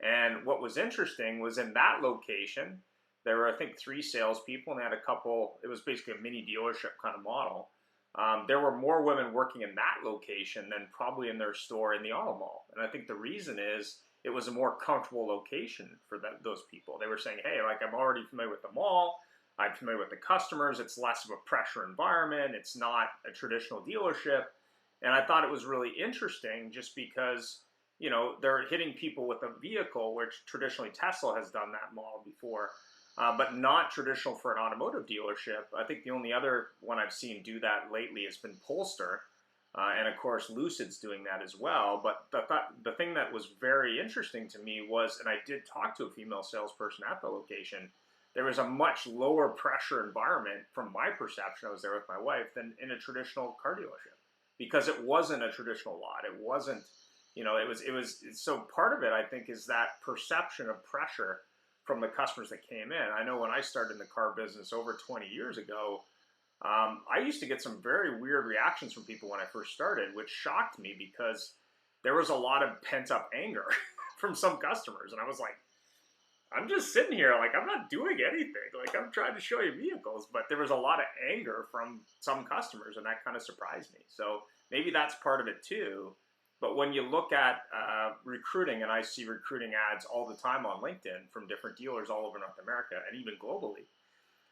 And what was interesting was in that location, there were, I think, 3 salespeople, and they had a couple, it was basically a mini dealership kind of model. There were more women working in that location than probably in their store in the auto mall. And I think the reason is it was a more comfortable location for those people. They were saying, hey, like I'm already familiar with the mall. I'm familiar with the customers. It's less of a pressure environment. It's not a traditional dealership. And I thought it was really interesting just because, you know, they're hitting people with a vehicle, which traditionally Tesla has done that model before, but not traditional for an automotive dealership. I think the only other one I've seen do that lately has been Polestar. And of course, Lucid's doing that as well. But the thing that was very interesting to me was, and I did talk to a female salesperson at the location, there was a much lower pressure environment from my perception, I was there with my wife, than in a traditional car dealership, because it wasn't a traditional lot. It wasn't, you know, it was, so part of it, I think, is that perception of pressure from the customers that came in. I know when I started in the car business over 20 years ago, I used to get some very weird reactions from people when I first started, which shocked me because there was a lot of pent up anger from some customers. And I was like, I'm just sitting here, like, I'm not doing anything. Like, I'm trying to show you vehicles. But there was a lot of anger from some customers, and that kind of surprised me. So maybe that's part of it too. But when you look at recruiting, and I see recruiting ads all the time on LinkedIn from different dealers all over North America and even globally,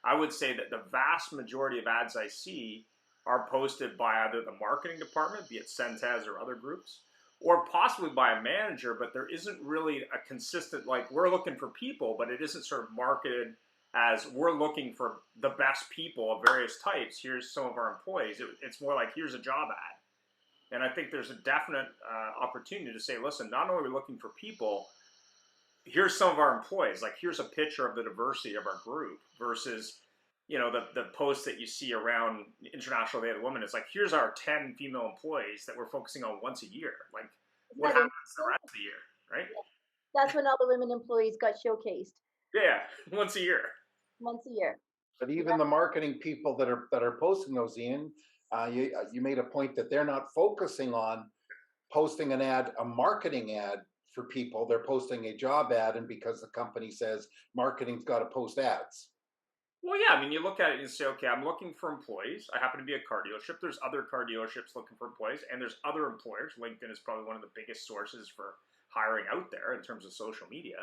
I would say that the vast majority of ads I see are posted by either the marketing department, be it Centez or other groups, or possibly by a manager, but there isn't really a consistent, like, we're looking for people, but it isn't sort of marketed as we're looking for the best people of various types. Here's some of our employees. It's more like, here's a job ad. And I think there's a definite opportunity to say, listen, not only are we looking for people, here's some of our employees. Like, here's a picture of the diversity of our group versus, you know, the posts that you see around International Day of the Woman. It's like, here's our 10 female employees that we're focusing on once a year. Like, what happens the rest of the year, right? That's when all the women employees got showcased. Yeah, once a year. Once a year. But even the marketing people that are posting those, Ian, you made a point that they're not focusing on posting an ad, a marketing ad for people. They're posting a job ad, and because the company says marketing's got to post ads. Well, yeah, I mean, you look at it and say, okay, I'm looking for employees. I happen to be a car dealership. There's other car dealerships looking for employees, and there's other employers. LinkedIn is probably one of the biggest sources for hiring out there in terms of social media.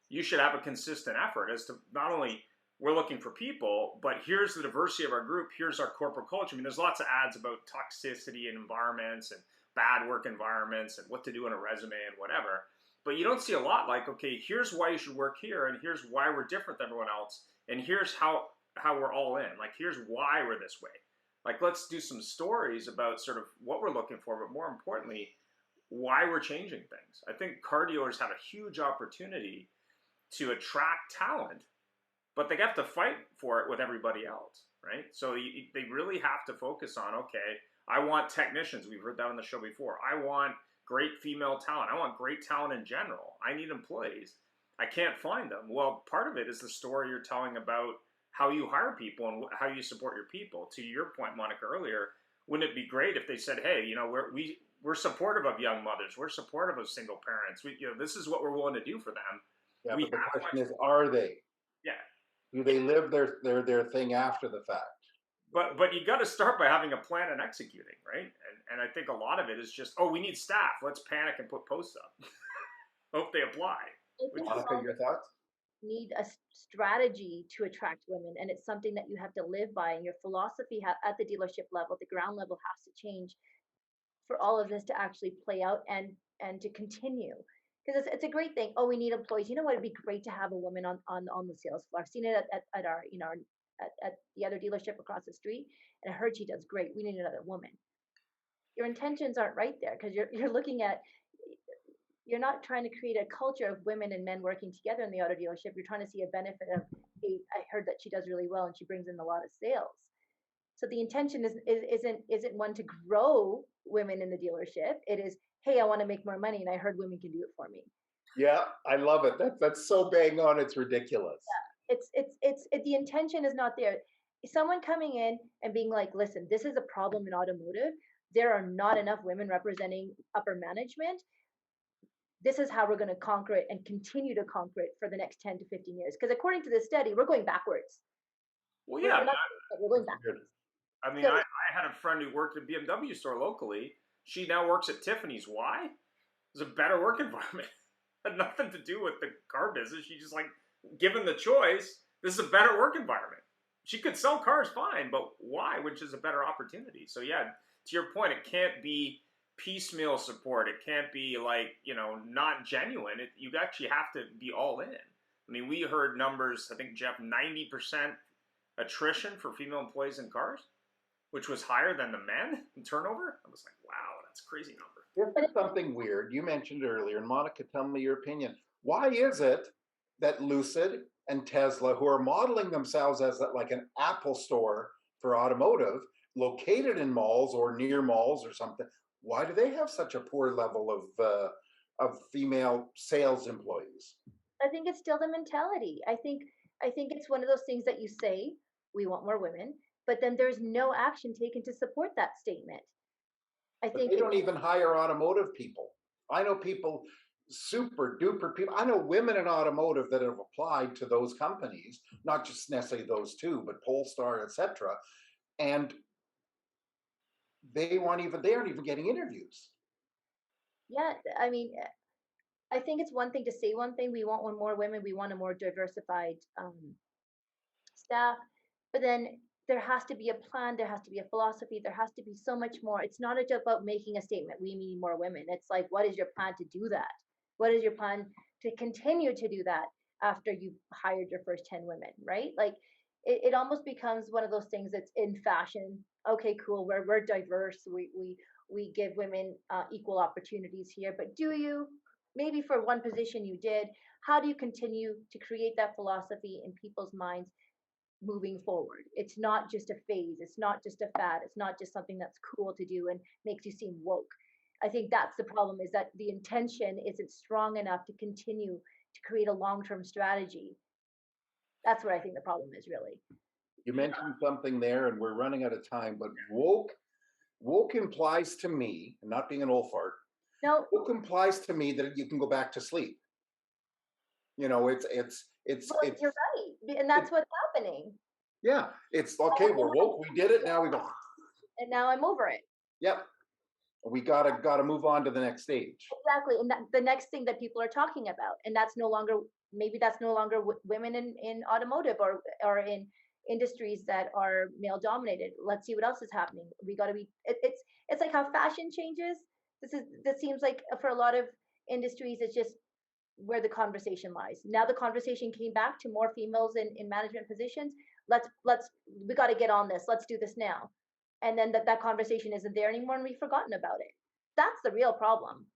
You should have a consistent effort as to not only we're looking for people, but here's the diversity of our group. Here's our corporate culture. I mean, there's lots of ads about toxicity and environments and bad work environments and what to do in a resume and whatever. But you don't see a lot like, okay, here's why you should work here, and here's why we're different than everyone else, and here's how we're all in. Like, here's why we're this way. Like, let's do some stories about sort of what we're looking for, but more importantly, why we're changing things. I think car dealers have a huge opportunity to attract talent, but they have to fight for it with everybody else, right? So they really have to focus on, okay, I want technicians. We've heard that on the show before. I want great female talent. I want great talent in general. I need employees. I can't find them. Well, part of it is the story you're telling about how you hire people and how you support your people. To your point, Monica, earlier, wouldn't it be great if they said, hey, you know, we're supportive of young mothers. We're supportive of single parents. This is what we're willing to do for them. Yeah, but the question is, are they? Yeah. Do they live their thing after the fact? But you got to start by having a plan and executing, right? And I think a lot of it is just, oh, we need staff. Let's panic and put posts up. Hope they apply. Monica, your thoughts? Need a strategy to attract women, and it's something that you have to live by, and your philosophy at the dealership level, the ground level, has to change for all of this to actually play out and to continue. Because it's a great thing. Oh, we need employees. You know what? It'd be great to have a woman on the sales floor. I've seen it at our, you know, at the other dealership across the street, and I heard she does great. We need another woman. Your intentions aren't right there, because you're looking at, you're not trying to create a culture of women and men working together in the auto dealership. You're trying to see a benefit of, hey, I heard that she does really well and she brings in a lot of sales. So the intention isn't one to grow women in the dealership. It is, hey, I want to make more money, and I heard women can do it for me. Yeah, I love it. That's so bang on. It's ridiculous. Yeah, it's the intention is not there. Someone coming in and being like, listen, this is a problem in automotive. There are not enough women representing upper management. This is how we're going to conquer it and continue to conquer it for the next 10 to 15 years. Because according to this study, we're going backwards. Well, yeah. We're going backwards. I mean, I had a friend who worked at a BMW store locally. She now works at Tiffany's. Why? It's a better work environment. had nothing to do with the car business. She just like, given the choice, this is a better work environment. She could sell cars fine, but why? Which is a better opportunity. So yeah, to your point, it can't be piecemeal support. It can't be like, not genuine. You actually have to be all in. I mean, we heard numbers, I think, Jeff, 90% attrition for female employees in cars, which was higher than the men in turnover. I was like, wow, that's a crazy number. This is something weird. You mentioned earlier, and Monica, tell me your opinion. Why is it that Lucid and Tesla, who are modeling themselves as like an Apple store for automotive, located in malls or near malls or something, why do they have such a poor level of female sales employees? I think it's still the mentality. I think it's one of those things that you say, we want more women, but then there's no action taken to support that statement. I But think they don't even hire automotive people. I know people, super duper people. I know women in automotive that have applied to those companies, not just necessarily those two, but Polestar, etc. And they aren't even getting interviews. yeah, I mean, I think it's one thing to say one thing. We want one more women. We want a more diversified staff, but then there has to be a plan. There has to be a philosophy. There has to be so much more. It's not just about making a statement. We need more women. It's like, what is your plan to do that? What is your plan to continue to do that after you've hired your first 10 women, right? Like it almost becomes one of those things that's in fashion. Okay, cool. We're diverse. We give women equal opportunities here, but do you? Maybe for one position you did. How do you continue to create that philosophy in people's minds moving forward? It's not just a phase. It's not just a fad. It's not just something that's cool to do and makes you seem woke. I think that's the problem, is that the intention isn't strong enough to continue to create a long-term strategy. That's what I think the problem is, really. You mentioned something there, and we're running out of time, but woke implies to me, and not being an old fart, No, woke implies to me that you can go back to sleep. It's well, you're right, and that's what's happening. yeah, it's okay, we're woke, we did it, now we go, And now I'm over it. yep, we gotta move on to the next stage. Exactly, and that the next thing that people are talking about, and that's no longer, maybe that's no longer women in automotive or in industries that are male dominated. Let's see what else is happening. We got to be. It's like how fashion changes. This seems like for a lot of industries, it's just where the conversation lies. Now the conversation came back to more females in management positions. Let's we got to get on this. Let's do this now. And then that conversation isn't there anymore, and we've forgotten about it. That's the real problem.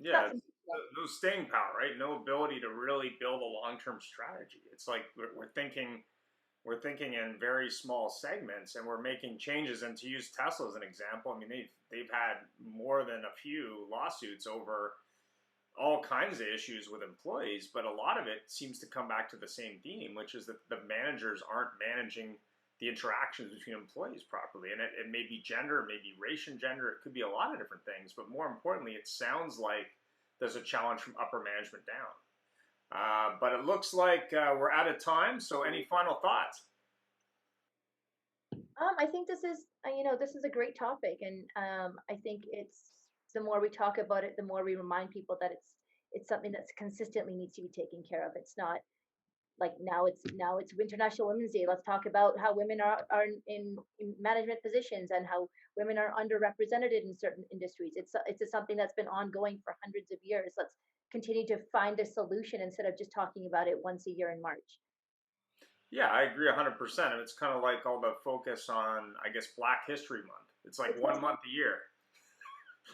Yeah, no staying power, right? No ability to really build a long-term strategy. It's like we're thinking in very small segments, and we're making changes. And to use Tesla as an example, I mean they've had more than a few lawsuits over all kinds of issues with employees, but a lot of it seems to come back to the same theme, which is that the managers aren't managing the interactions between employees properly. And it may be gender, it may be race and gender, it could be a lot of different things, but more importantly, it sounds like there's a challenge from upper management down. But it looks like we're out of time, so any final thoughts? I think this is this is a great topic, and I think it's, the more we talk about it, the more we remind people that it's something that's consistently needs to be taken care of. It's not like now it's International Women's Day. Let's talk about how women are in management positions and how women are underrepresented in certain industries. It's something that's been ongoing for hundreds of years. Let's continue to find a solution instead of just talking about it once a year in March. Yeah, I agree 100%. And it's kind of like all the focus on, I guess, Black History Month. It's like 1 month a year.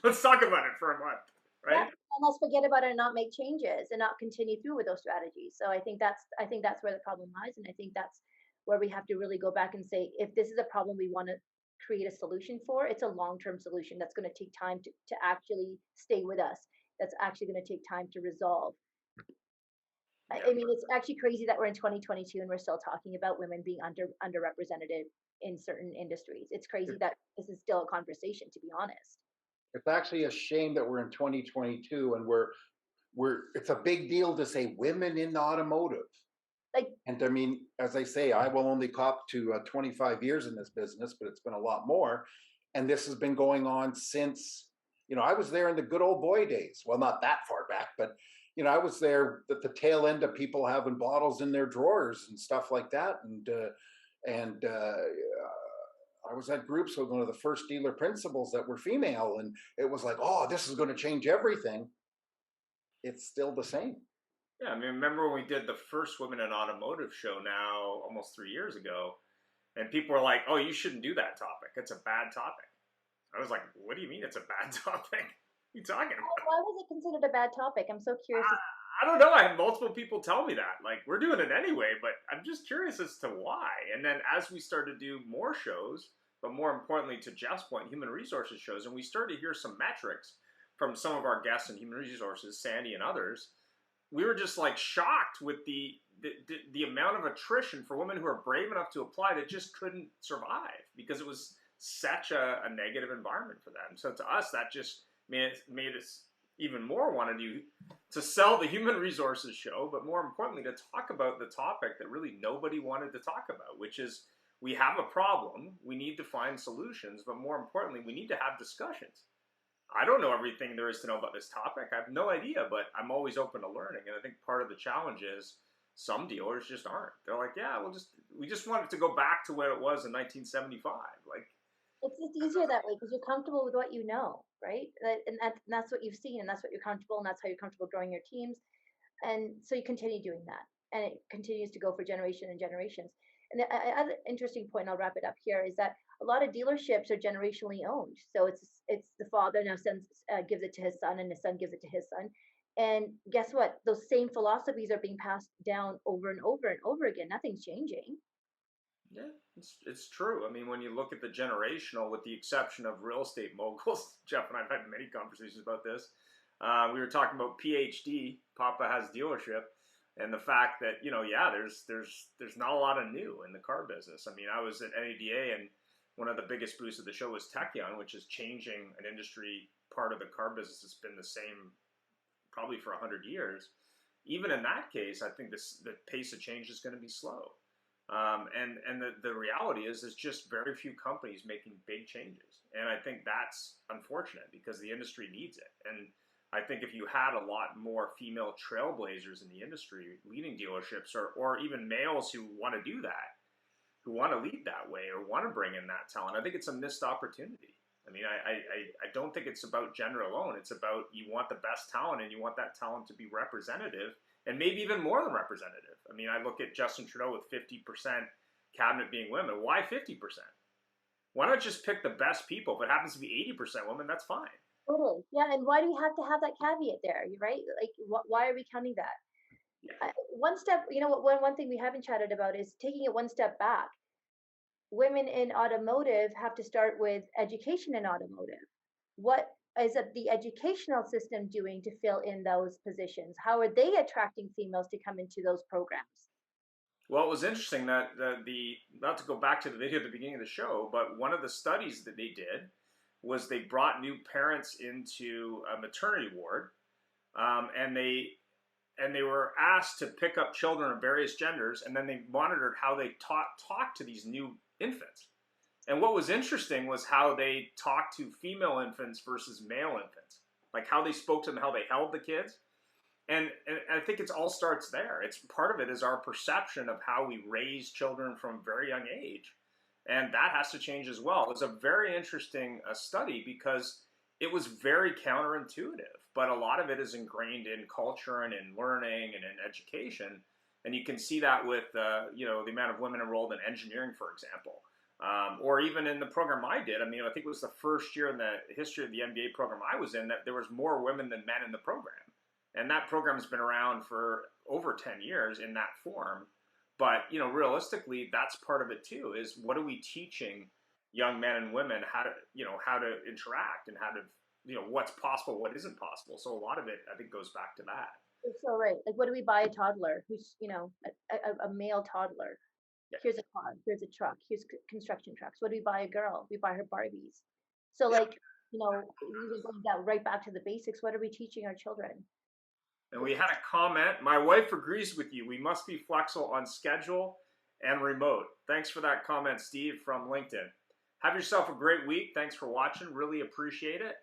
Let's talk about it for a month, right? Yeah, and let's forget about it and not make changes and not continue through with those strategies. So I think that's where the problem lies, and I think that's where we have to really go back and say, if this is a problem we want to create a solution for, it's a long-term solution that's going to take time to actually stay with us. That's actually going to take time to resolve. I mean, it's actually crazy that we're in 2022 and we're still talking about women being underrepresented in certain industries. It's crazy that this is still a conversation, to be honest. It's actually a shame that we're in 2022 and it's a big deal to say women in automotive. Like, and I mean, as I say, I will only cop to 25 years in this business, but it's been a lot more. And this has been going on since I was there in the good old boy days. Well, not that far back, but I was there at the tail end of people having bottles in their drawers and stuff like that. And I was at groups with one of the first dealer principals that were female, and it was like, oh, this is going to change everything. It's still the same. Yeah, I mean, remember when we did the first Women in Automotive show now almost 3 years ago, and people were like, oh, you shouldn't do that topic. It's a bad topic. I was like, what do you mean it's a bad topic? What are you talking about? Why was it considered a bad topic? I'm so curious. I don't know. I had multiple people tell me that. Like, we're doing it anyway, but I'm just curious as to why. And then as we started to do more shows, but more importantly, to Jeff's point, human resources shows, and we started to hear some metrics from some of our guests in human resources, Sandy and others, we were just like shocked with the amount of attrition for women who are brave enough to apply that just couldn't survive because it was such a negative environment for them. So to us, that just made us even more want to sell the human resources show, but more importantly, to talk about the topic that really nobody wanted to talk about, which is we have a problem, we need to find solutions, but more importantly, we need to have discussions. I don't know everything there is to know about this topic. I have no idea, but I'm always open to learning. And I think part of the challenge is some dealers just aren't. They're like, yeah, we just want it to go back to where it was in 1975. Like, it's just easier that way because you're comfortable with what you know, right? And that's what you've seen, and that's what you're comfortable, and that's how you're comfortable growing your teams. And so you continue doing that, and it continues to go for generation and generations. And the other interesting point, I'll wrap it up here, is that a lot of dealerships are generationally owned. So it's the father now gives it to his son, and his son gives it to his son. And guess what? Those same philosophies are being passed down over and over and over again. Nothing's changing. Yeah, it's true. I mean, when you look at the generational, with the exception of real estate moguls, Jeff and I've had many conversations about this. We were talking about PhD, Papa Has Dealership, and the fact that, there's not a lot of new in the car business. I mean, I was at NADA, and one of the biggest boosts of the show was Techion, which is changing an industry part of the car business that's been the same probably for 100 years. Even in that case, I think the pace of change is going to be slow. And the reality is there's just very few companies making big changes. And I think that's unfortunate because the industry needs it. And I think if you had a lot more female trailblazers in the industry leading dealerships, or even males who want to do that, who want to lead that way or want to bring in that talent, I think it's a missed opportunity. I mean, I don't think it's about gender alone. It's about you want the best talent, and you want that talent to be representative, and maybe even more than representative. I mean, I look at Justin Trudeau with 50% cabinet being women. Why 50%? Why not just pick the best people? If it happens to be 80% women, that's fine. Totally. Yeah, and why do you have to have that caveat there? Right? Like, why are we counting that? Yeah. One step, one thing we haven't chatted about is taking it one step back. Women in automotive have to start with education in automotive. What is the educational system doing to fill in those positions? How are they attracting females to come into those programs? Well, it was interesting that not to go back to the video at the beginning of the show, but one of the studies that they did was they brought new parents into a maternity ward, and they were asked to pick up children of various genders, and then they monitored how they talked to these new infants. And what was interesting was how they talked to female infants versus male infants, like how they spoke to them, how they held the kids. And I think it all starts there. It's part of it is our perception of how we raise children from a very young age. And that has to change as well. It was a very interesting study because it was very counterintuitive, but a lot of it is ingrained in culture and in learning and in education. And you can see that with, the amount of women enrolled in engineering, for example, or even in the program I did. I mean, I think it was the first year in the history of the MBA program I was in that there was more women than men in the program. And that program has been around for over 10 years in that form. But, realistically, that's part of it too, is what are we teaching young men and women how to interact and how to, what's possible, what isn't possible. So a lot of it, I think, goes back to that. You're so right. Like, what do we buy a toddler who's, a male toddler? Yeah. Here's a car, here's a truck, here's construction trucks. What do we buy a girl? We buy her Barbies. So like, going down right back to the basics, what are we teaching our children? And we had a comment. My wife agrees with you. We must be flexible on schedule and remote. Thanks for that comment, Steve, from LinkedIn. Have yourself a great week. Thanks for watching. Really appreciate it.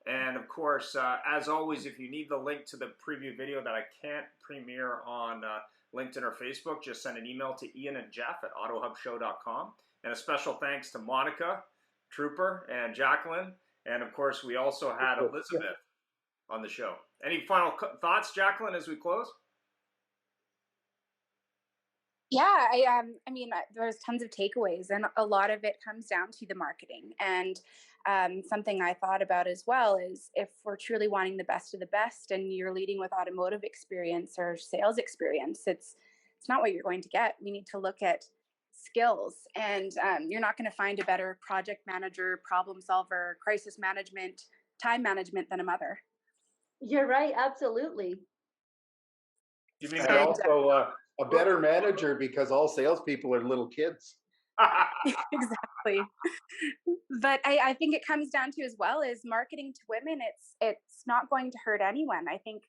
And of course, as always, if you need the link to the preview video that I can't premiere on LinkedIn or Facebook, just send an email to ianandjeff@autohubshow.com. And a special thanks to Monica, Trooper, and Jacqueline. And of course, we also had Elizabeth on the show. Any final thoughts, Jacqueline, as we close? Yeah, I mean, there's tons of takeaways, and a lot of it comes down to the marketing. And something I thought about as well is if we're truly wanting the best of the best, and you're leading with automotive experience or sales experience, it's not what you're going to get. We need to look at skills, and you're not going to find a better project manager, problem solver, crisis management, time management than a mother. You're right, absolutely. You mean And also a better manager, because all salespeople are little kids. Exactly. But I think it comes down to as well is marketing to women. It's not going to hurt anyone. I think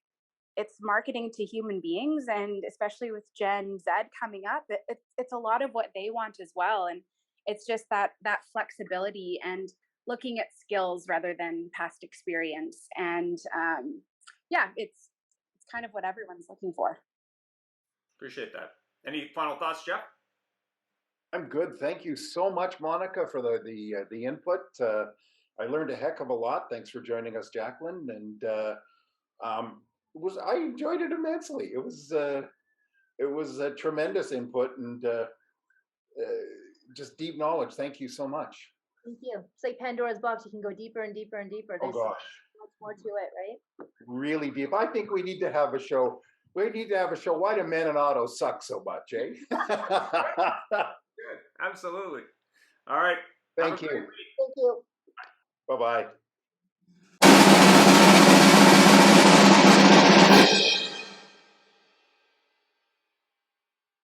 it's marketing to human beings, and especially with Gen Z coming up, it's a lot of what they want as well. And it's just that flexibility and looking at skills rather than past experience. And yeah, it's kind of what everyone's looking for. Appreciate that. Any final thoughts, Jeff? I'm good. Thank you so much, Monica, for the input. I learned a heck of a lot. Thanks for joining us, Jacqueline. And I enjoyed it immensely. It was a tremendous input and just deep knowledge. Thank you so much. Thank you. It's like Pandora's box. You can go deeper and deeper and deeper. Oh There's gosh, much more to it, right? really deep. I think we need to have a show. We need to have a show. Why do men in autos suck so much, eh? Good. Absolutely. All right. Thank you. Thank you. Bye-bye.